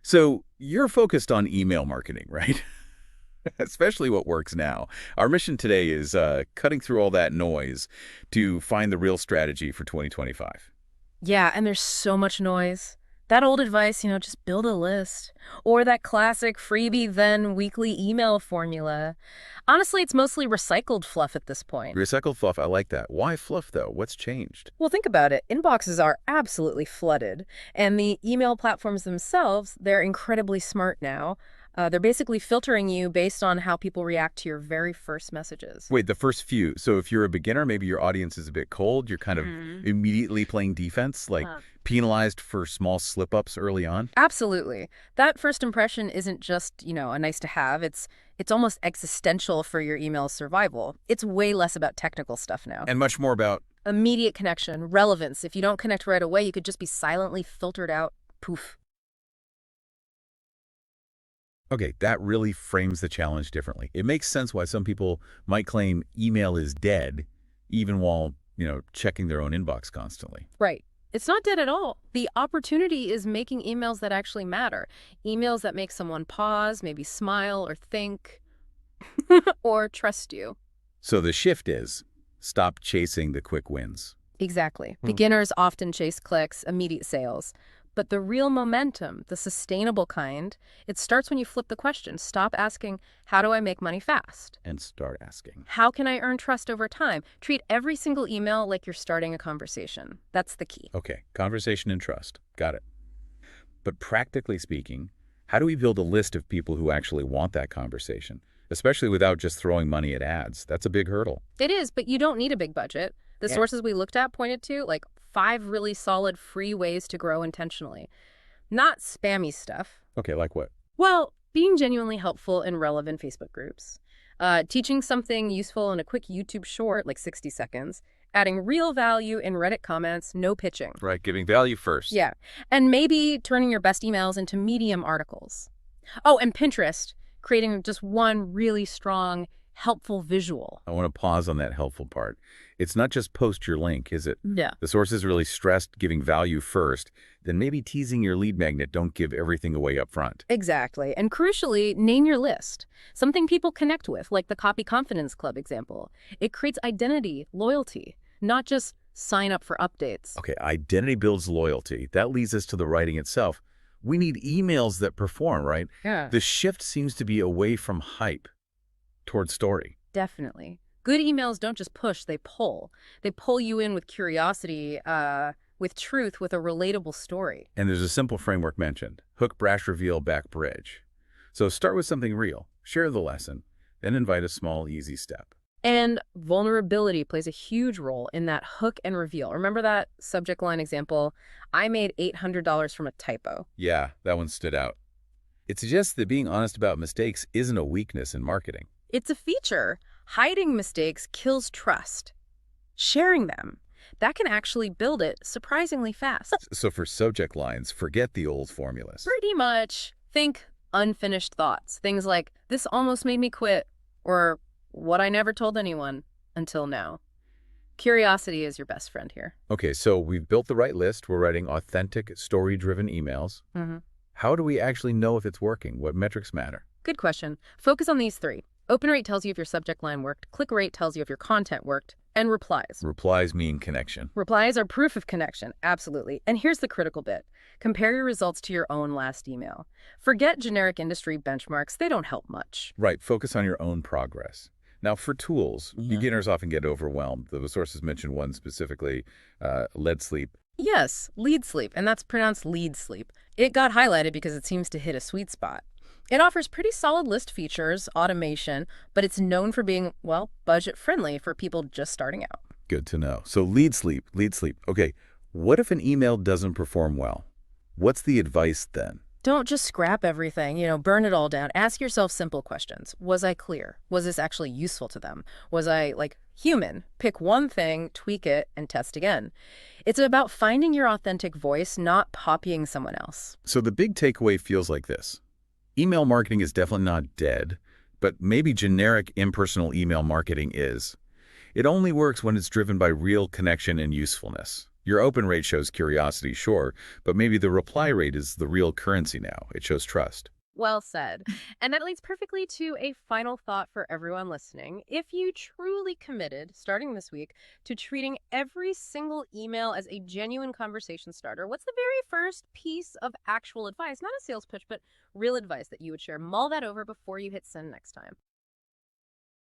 So you're focused on email marketing, right? Especially what works now. Our mission today is cutting through all that noise to find the real strategy for 2025. Yeah, and there's so much noise. That old advice, just build a list. Or that classic freebie then weekly email formula. Honestly, it's mostly recycled fluff at this point. Recycled fluff, I like that. Why fluff, though? What's changed? Well, think about it. Inboxes are absolutely flooded. And the email platforms themselves, they're incredibly smart now. They're basically filtering you based on how people react to your very first messages. Wait, the first few. So if you're a beginner, maybe your audience is a bit cold, you're kind of immediately playing defense, like penalized for small slip-ups early on? Absolutely. That first impression isn't just, a nice to have. It's almost existential for your email survival. It's way less about technical stuff now. And much more about, Immediate connection, relevance. If you don't connect right away, you could just be silently filtered out. Poof. okay, that really frames the challenge differently. It makes sense why some people might claim email is dead, even while, checking their own inbox constantly. Right. It's not dead at all. The opportunity is making emails that actually matter. Emails that make someone pause, maybe smile or think, or trust you. So the shift is, stop chasing the quick wins. Exactly. Beginners often chase clicks, immediate sales. But the real momentum, the sustainable kind, it starts when you flip the question. Stop asking, how do I make money fast? And start asking. How can I earn trust over time? Treat every single email like you're starting a conversation. That's the key. Okay, conversation and trust. Got it. But practically speaking, how do we build a list of people who actually want that conversation? Especially without just throwing money at ads. That's a big hurdle. It is, but you don't need a big budget. The Yeah. sources we looked at pointed to, like 5 really solid free ways to grow intentionally. Not spammy stuff. Okay, like what? Well, being genuinely helpful in relevant Facebook groups, teaching something useful in a quick YouTube short, like 60 seconds, adding real value in Reddit comments, no pitching. Right, giving value first. Yeah, and maybe turning your best emails into Medium articles. Oh, and Pinterest, creating just one really strong, helpful visual. I want to pause on that helpful part. It's not just post your link, is it? Yeah. The source is really stressed giving value first, then maybe teasing your lead magnet, don't give everything away up front. Exactly. And crucially, name your list. Something people connect with, like the Copy Confidence Club example. It creates identity, loyalty, not just sign up for updates. Okay, identity builds loyalty. That leads us to the writing itself. We need emails that perform, right? Yeah. The shift seems to be away from hype toward story. Definitely. Good emails don't just push, they pull. They pull you in with curiosity, with truth, with a relatable story. And there's a simple framework mentioned. Hook, brash, reveal, back, bridge. So start with something real. Share the lesson. Then invite a small, easy step. And vulnerability plays a huge role in that hook and reveal. Remember that subject line example? I made $800 from a typo. Yeah, that one stood out. It suggests that being honest about mistakes isn't a weakness in marketing. It's a feature. Hiding mistakes kills trust. Sharing them, that can actually build it surprisingly fast. So for subject lines, forget the old formulas. Pretty much. Think unfinished thoughts. Things like, this almost made me quit, or what I never told anyone until now. Curiosity is your best friend here. Okay, so we've built the right list. We're writing authentic, story-driven emails. Mm-hmm. How do we actually know if it's working? What metrics matter? Good question. Focus on these 3. Open rate tells you if your subject line worked, click rate tells you if your content worked, and replies. Replies mean connection. Replies are proof of connection, absolutely. And here's the critical bit. Compare your results to your own last email. Forget generic industry benchmarks, they don't help much. Right, focus on your own progress. Now, for tools, beginners often get overwhelmed. The sources mentioned one specifically, lead sleep. Yes, lead sleep, and that's pronounced lead sleep. It got highlighted because it seems to hit a sweet spot. It offers pretty solid list features, automation, but it's known for being, well, budget-friendly for people just starting out. Good to know. So lead sleep. Okay, what if an email doesn't perform well? What's the advice then? Don't just scrap everything, burn it all down. Ask yourself simple questions. Was I clear? Was this actually useful to them? Was I, human? Pick one thing, tweak it, and test again. It's about finding your authentic voice, not copying someone else. So the big takeaway feels like this. Email marketing is definitely not dead, but maybe generic impersonal email marketing is. It only works when it's driven by real connection and usefulness. Your open rate shows curiosity, sure, but maybe the reply rate is the real currency now. It shows trust. Well said. And that leads perfectly to a final thought for everyone listening. If you truly committed, starting this week, to treating every single email as a genuine conversation starter, what's the very first piece of actual advice, not a sales pitch, but real advice that you would share? Mull that over before you hit send next time.